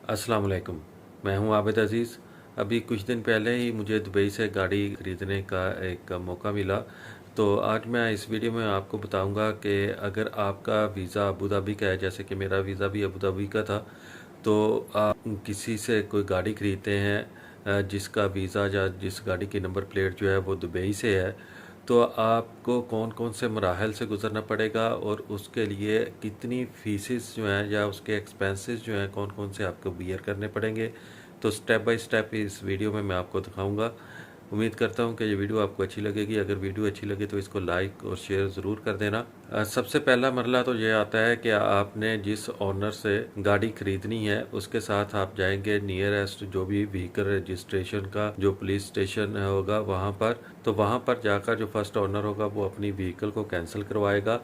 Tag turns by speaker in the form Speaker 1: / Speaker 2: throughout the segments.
Speaker 1: अस्सलाम वालेकुम। मैं हूं आबिद अज़ीज़। अभी कुछ दिन पहले ही मुझे दुबई से गाड़ी ख़रीदने का एक मौका मिला। तो आज मैं इस वीडियो में आपको बताऊंगा कि अगर आपका वीज़ा अबू धाबी का है, जैसे कि मेरा वीज़ा भी अबू धाबी का था, तो आप किसी से कोई गाड़ी ख़रीदते हैं जिसका वीज़ा या जिस गाड़ी की नंबर प्लेट जो है वो दुबई से है, तो आपको कौन कौन से मराहल से गुज़रना पड़ेगा और उसके लिए कितनी फ़ीसेस जो हैं या उसके एक्सपेंसेस जो हैं कौन कौन से आपको बियर करने पड़ेंगे। तो स्टेप बाय स्टेप इस वीडियो में मैं आपको दिखाऊंगा। उम्मीद करता हूं कि ये वीडियो आपको अच्छी लगेगी। अगर वीडियो अच्छी लगे तो इसको लाइक और शेयर ज़रूर कर देना। सबसे पहला मरला तो ये आता है कि आपने जिस ऑनर से गाड़ी ख़रीदनी है उसके साथ आप जाएंगे नियरेस्ट जो भी व्हीकल रजिस्ट्रेशन का जो पुलिस स्टेशन होगा वहाँ पर। तो वहाँ पर जाकर जो फर्स्ट ऑनर होगा वो अपनी व्हीकल को कैंसिल करवाएगा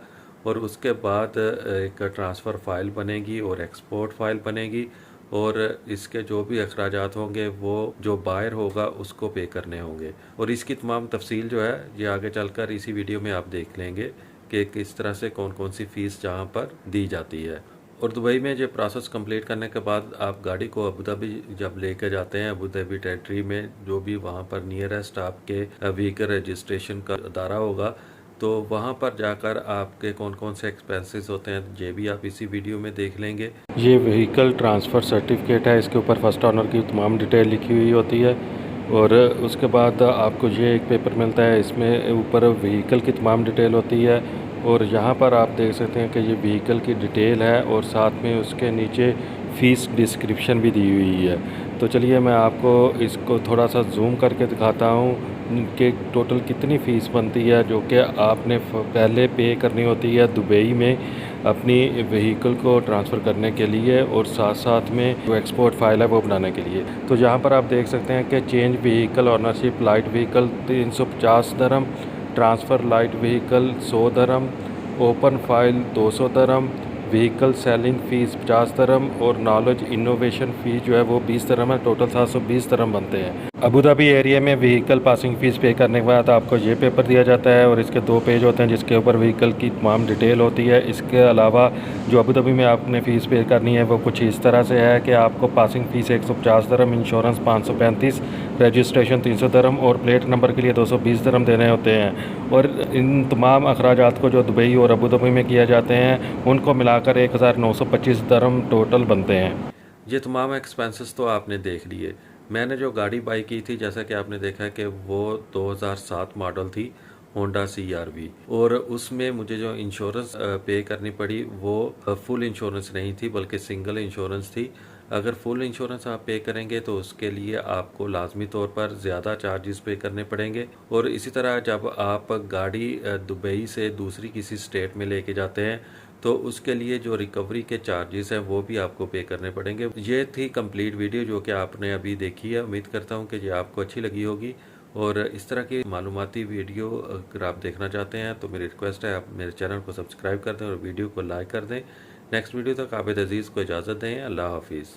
Speaker 1: और उसके बाद एक ट्रांसफ़र फ़ाइल बनेगी और एक्सपोर्ट फ़ाइल बनेगी और इसके जो भी अखराजात होंगे वो जो बायर होगा उसको पे करने होंगे। और इसकी तमाम तफसील जो है ये आगे चलकर इसी वीडियो में आप देख लेंगे कि किस तरह से कौन कौन सी फ़ीस जहाँ पर दी जाती है। और दुबई में ये प्रोसेस कंप्लीट करने के बाद आप गाड़ी को अबू धाबी जब लेकर जाते हैं, अबू धाबी टेरिटरी में जो भी वहाँ पर नियरेस्ट आपके व्हीकल रजिस्ट्रेशन का अदारा होगा, तो वहाँ पर जाकर आपके कौन कौन से एक्सपेंसेस होते हैं ये भी आप इसी वीडियो में देख लेंगे। ये व्हीकल ट्रांसफ़र सर्टिफिकेट है, इसके ऊपर फर्स्ट ऑनर की तमाम डिटेल लिखी हुई होती है और उसके बाद आपको ये एक पेपर मिलता है, इसमें ऊपर व्हीकल की तमाम डिटेल होती है और यहाँ पर आप देख सकते हैं कि ये व्हीकल की डिटेल है और साथ में उसके नीचे फ़ीस डिस्क्रिप्शन भी दी हुई है। तो चलिए मैं आपको इसको थोड़ा सा जूम करके दिखाता हूँ कि टोटल कितनी फ़ीस बनती है जो कि आपने पहले पे करनी होती है दुबई में अपनी व्हीकल को ट्रांसफ़र करने के लिए और साथ साथ में जो एक्सपोर्ट फ़ाइल है वो बनाने के लिए। तो यहाँ पर आप देख सकते हैं कि change vehicle ownership light vehicle 350 दरम, ट्रांसफ़र लाइट व्हीकल 100 दरम, ओपन फाइल 200 दरम, व्हीकल सेलिंग फ़ीस 50 दरम और नॉलेज इनोवेशन फ़ीस जो है वो 20 दरम है। टोटल 720 दरम बनते हैं। अबू धाबी एरिया में व्हीकल पासिंग फ़ीस पे करने के बाद आपको ये पेपर दिया जाता है और इसके 2 पेज होते हैं जिसके ऊपर व्हीकल की तमाम डिटेल होती है। इसके अलावा जो अबू धाबी में आपने फ़ीस पे करनी है वो कुछ इस तरह से है कि आपको पासिंग फ़ीस 150 दरम, इंश्योरेंस 535, रजिस्ट्रेशन 300 दरम और प्लेट नंबर के लिए 220 दरम देने होते हैं। और इन तमाम अखराजात को जो दुबई और अबू धाबी में किए जाते हैं उनको मिलाकर 1925 दरम टोटल बनते हैं। ये तमाम एक्सपेंसेस तो आपने देख लिए। मैंने जो गाड़ी बाई की थी, जैसा कि आपने देखा कि वो 2007 मॉडल थी, होंडा CR-V, और उसमें मुझे जो इंश्योरेंस पे करनी पड़ी वो फुल इंश्योरेंस नहीं थी बल्कि सिंगल इंश्योरेंस थी। अगर फुल इंश्योरेंस आप पे करेंगे तो उसके लिए आपको लाजमी तौर पर ज़्यादा चार्जेस पे करने पड़ेंगे। और इसी तरह जब आप गाड़ी दुबई से दूसरी किसी स्टेट में लेके जाते हैं तो उसके लिए जो रिकवरी के चार्जेस हैं वो भी आपको पे करने पड़ेंगे। ये थी कंप्लीट वीडियो जो कि आपने अभी देखी है। उम्मीद करता हूँ कि ये आपको अच्छी लगी होगी और इस तरह की मालूमाती वीडियो अगर आप देखना चाहते हैं तो मेरी रिक्वेस्ट है आप मेरे चैनल को सब्सक्राइब कर दें और वीडियो को लाइक कर दें। नेक्स्ट वीडियो तक आबिद अज़ीज़ को इजाज़त दें। अल्लाह हाफिज़।